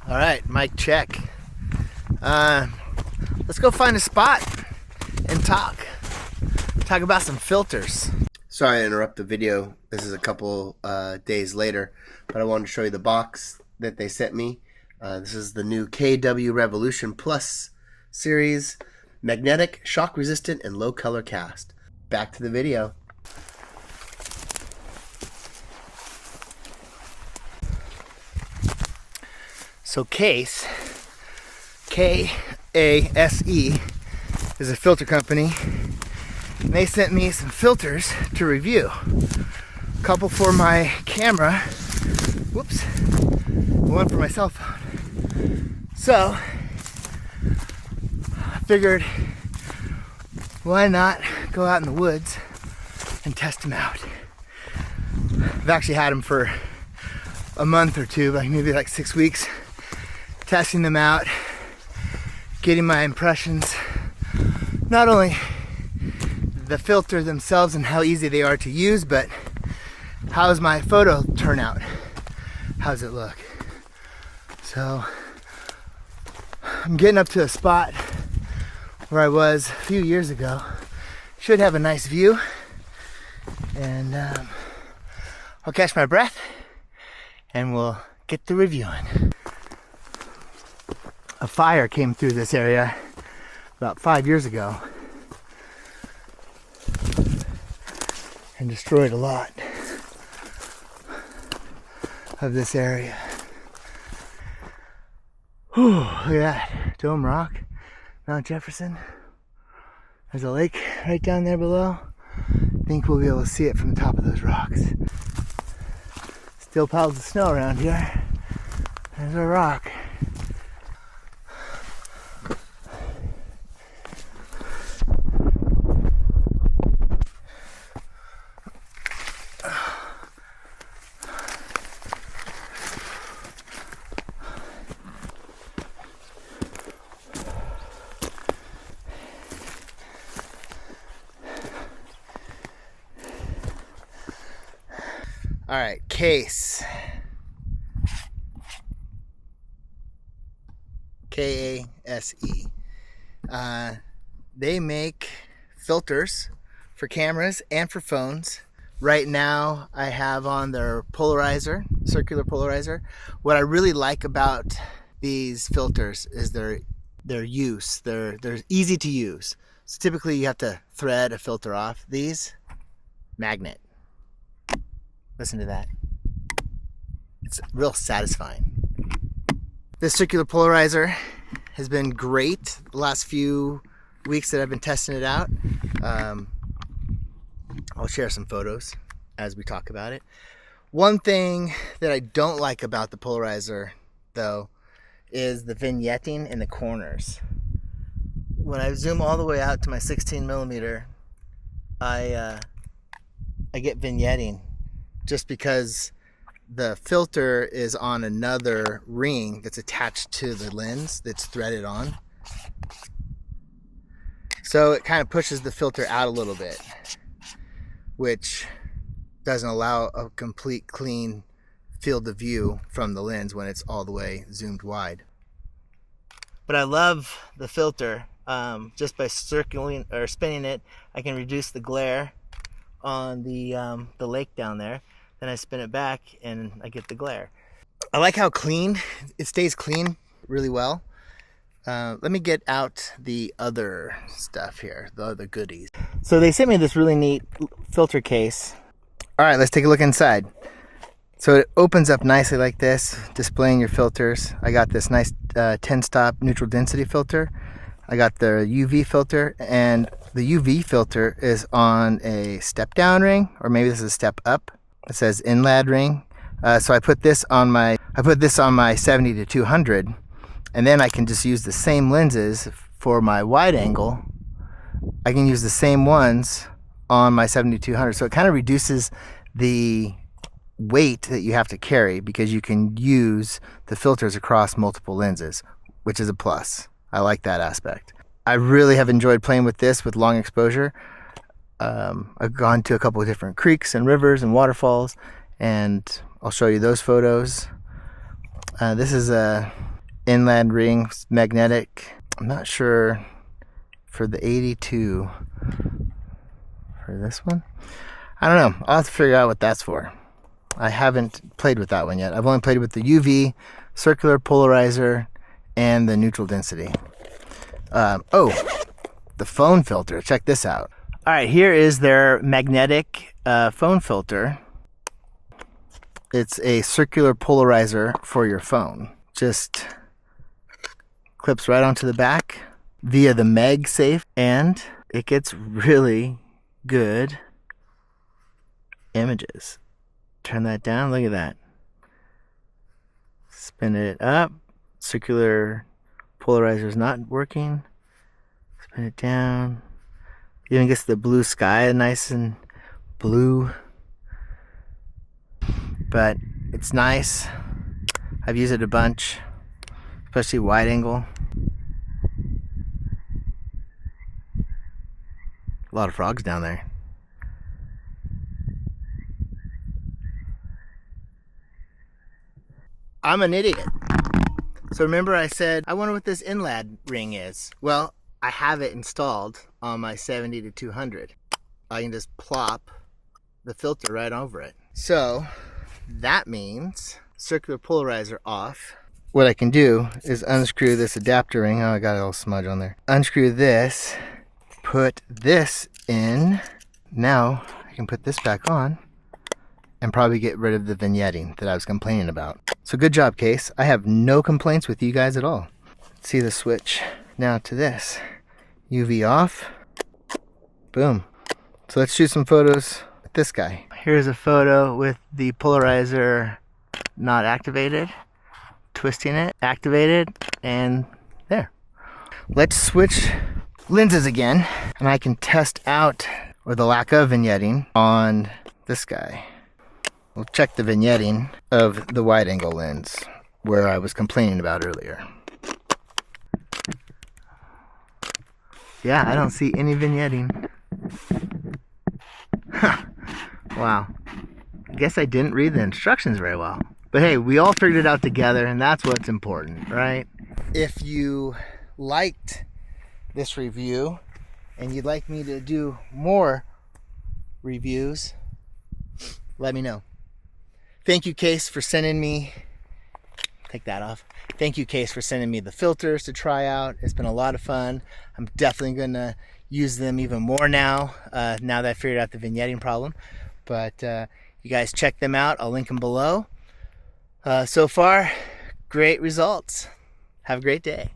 All right, mic check. Let's go find a spot and talk about some filters. Sorry to interrupt the video. This is a couple days later, but I wanted to show you the box that they sent me. This is the new KW Revolution Plus series, magnetic, shock resistant, and low color cast. Back to the video. So Kase, K-A-S-E, is a filter company. And they sent me some filters to review. A couple for my camera, whoops, one for my cell phone. So, I figured, why not go out in the woods and test them out. I've actually had them for a month or two, like maybe like 6 weeks. Testing them out, getting my impressions, not only the filter themselves and how easy they are to use, but how's my photo turnout? How's it look? So I'm getting up to a spot where I was a few years ago. Should have a nice view, and I'll catch my breath and we'll get to reviewing. A fire came through this area about 5 years ago and destroyed a lot of this area. Whew, look at that. Dome Rock, Mount Jefferson. There's a lake right down there below. I think we'll be able to see it from the top of those rocks. Still piles of snow around here. There's a rock. All right, Kase, K-A-S-E. They make filters for cameras and for phones. Right now, I have on their Polarizer, circular Polarizer. What I really like about these filters is their use. They're easy to use. So typically, you have to thread a filter off. These, magnet. Listen to that. It's real satisfying. This circular polarizer has been great the last few weeks that I've been testing it out. I'll share some photos as we talk about it. One thing that I don't like about the polarizer, though, is the vignetting in the corners. When I zoom all the way out to my 16mm, I get vignetting, just because the filter is on another ring that's attached to the lens that's threaded on. So it kind of pushes the filter out a little bit, which doesn't allow a complete clean field of view from the lens when it's all the way zoomed wide. But I love the filter. Just by circling or spinning it, I can reduce the glare on the lake down there. Then I spin it back and I get the glare. I like how clean, it stays clean really well. Let me get out the other stuff here, the other goodies. So they sent me this really neat filter case. All right, let's take a look inside. So it opens up nicely like this, displaying your filters. I got this nice 10-stop neutral density filter. I got the UV filter, and the UV filter is on a step down ring, or maybe this is a step up. It says inlad ring. So I put this on my 70-200, and then I can just use the same lenses for my wide angle. I can use the same ones on my 70-200. So it kind of reduces the weight that you have to carry, because you can use the filters across multiple lenses, which is a plus. I like that aspect. I really have enjoyed playing with this with long exposure. I've gone to a couple of different creeks and rivers and waterfalls, and I'll show you those photos. This is a inland ring magnetic. I'm not sure for the 82 for this one. I don't know. I'll have to figure out what that's for. I haven't played with that one yet. I've only played with the UV, circular polarizer, and the neutral density. Oh, the phone filter. Check this out. All right, here is their magnetic phone filter. It's a circular polarizer for your phone. Just clips right onto the back via the MagSafe, and it gets really good images. Turn that down, look at that. Spin it up. Circular polarizer is not working. Spin it down. Even gets the blue sky nice and blue. But it's nice. I've used it a bunch, especially wide angle. A lot of frogs down there. I'm an idiot. So remember I said, I wonder what this inland ring is. Well, I have it installed on my 70 to 200. I can just plop the filter right over it. So that means circular polarizer off. What I can do is unscrew this adapter ring. Oh, I got a little smudge on there. Unscrew this, put this in. Now I can put this back on and probably get rid of the vignetting that I was complaining about. So good job, Kase. I have no complaints with you guys at all. See the switch now to this. UV off. Boom. So let's shoot some photos with this guy. Here's a photo with the polarizer not activated. Twisting it, activated, and there. Let's switch lenses again, and I can test out, or the lack of vignetting, on this guy. We'll check the vignetting of the wide angle lens where I was complaining about earlier. Yeah, I don't see any vignetting. Wow. I guess I didn't read the instructions very well. But hey, we all figured it out together, and that's what's important, right? If you liked this review and you'd like me to do more reviews, let me know. Thank you, Kase, for sending me, take that off. Thank you, Kase, for sending me the filters to try out. It's been a lot of fun. I'm definitely gonna use them even more now, now that I figured out the vignetting problem. But you guys check them out. I'll link them below. So far, great results. Have a great day.